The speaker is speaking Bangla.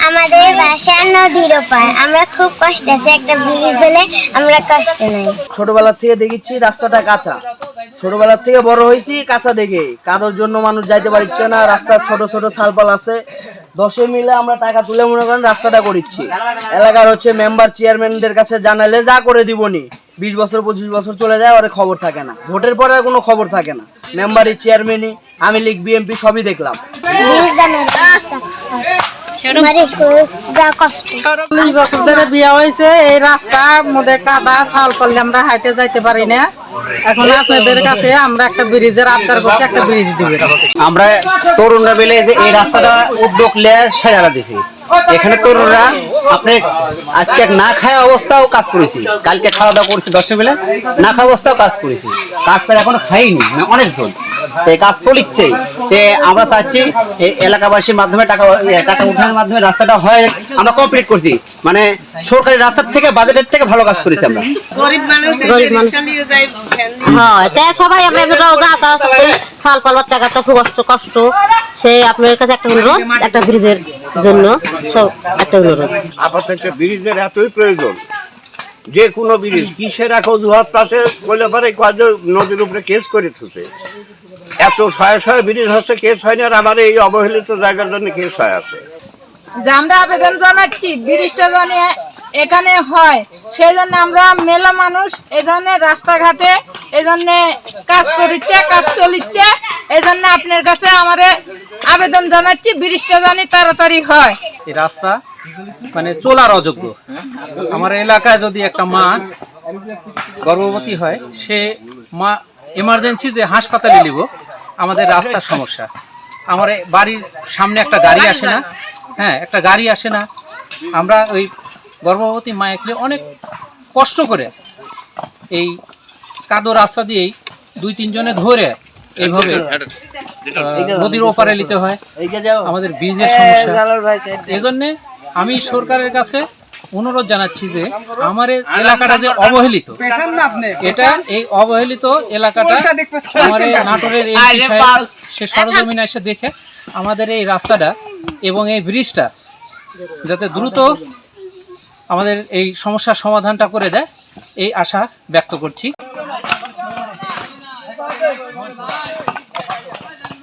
আমাদের বাসা নদীর ওপার, আমরা খুব কষ্ট আছে, একটা ব্রিজ হলে আমরা কষ্ট নাই। ছোটবেলা থেকে দেখেছি রাস্তাটা কাঁচা, ছোটবেলা থেকে বড় হয়েছি কাঁচা দেখে, কাদোর জন্য মানুষ যাইতে পারছে না, রাস্তার ছোট ছোট ছালপাল আছে। 10 মিলে আমরা টাকা তুলে মনে করেন রাস্তাটা করেছি। এলাকার মেম্বার চেয়ারম্যানদের কাছে জানালে যা করে দিবনি, 20 বছর 25 বছর চলে যায়, ওর খবর থাকে না, ভোটের পরে আর কোনো খবর থাকে না। মেম্বারই চেয়ারম্যানই, আমি লীগ বিএমপি সবই দেখলাম। বিয়া হয়েছে, এই রাস্তার মধ্যে কাদা ছাল পড়লে আমরা হাইটে যাইতে পারি না। এখন আপনাদের কাছে আমরা একটা ব্রিজের আবদার করছি, একটা ব্রিজ দিবে। আমরা তরুণরা মিলে এই রাস্তাটা উদ্যোগ নিয়ে সেরা দিছি। এখানে তরুণরা আপনি আজকে না খাওয়া অবস্থাও কাজ করেছি, কালকে খাওয়া দাওয়া করছি 10 মিলে, না খাওয়া অবস্থাও কাজ করেছি, কাজ করে এখনো খাইনি অনেক জন, কাজ চলিচ্ছে। আমরা চাচ্ছি এলাকাবাসীর মাধ্যমে টাকা উঠানোর মাধ্যমে রাস্তাটা হয় আমরা কমপ্লিট করছি, মানে সরকারি রাস্তার থেকে বাজেটের থেকে ভালো কাজ করেছি আমরা। সবাই ছাল পালবার টাকাটা খুব কষ্ট, সে আপনার কাছে একটা অনুরোধ, একটা ব্রিজের জন্য সব একটা অনুরোধ। আপাতত ব্রিজের এতই প্রয়োজন, যে কোনো ব্রিজ কিসের এক অজুহাত আছে বলে পারে নদীর উপরে কেস করে থুছে, এত শয়ে শয়ে ব্রিজ হচ্ছে কেস হয়নি, আর আমার এই অবহেলিত জায়গার জন্য কেস হয়ে আছে। যে আমরা আবেদন জানাচ্ছি ব্রিজটা জানি এখানে হয়, সেই জন্য আমরা মেলা মানুষ এই ধরনের রাস্তাঘাটে এই জন্য কাজ করিচ্ছে, কাজ চলিচ্ছে, এই জন্য আপনার কাছে আমাদের আবেদন জানাচ্ছি ব্রিজটা জানি তাড়াতাড়ি হয়। এই রাস্তা মানে চলার অযোগ্য। আমার এলাকায় যদি একটা মা গর্ভবতী হয়, সে মা এমার্জেন্সি যে হাসপাতালে নিব, আমাদের রাস্তার সমস্যা। আমার বাড়ির সামনে একটা গাড়ি আসে না, একটা গাড়ি আসে না। আমরা ওই গর্ভবতী মায়েকে অনেক কষ্ট করে এই কাদো রাস্তা দিয়েই 2-3 জনে ধরে এইভাবে নদীর ওপারে নিতে হয়, আমাদের ব্রিজের সমস্যা। এই জন্যে আমি সরকারের কাছে অনুরোধ জানাচ্ছি যে আমার এলাকাটা যে অবহেলিত, এটা এই অবহেলিত এলাকাটা আমার নাটোরের এমপি সাহেব সে সরজমিনে এসে দেখে আমাদের এই রাস্তাটা এবং এই ব্রিজটা যাতে দ্রুত আমাদের এই সমস্যার সমাধানটা করে দেয়, এই আশা ব্যক্ত করছি।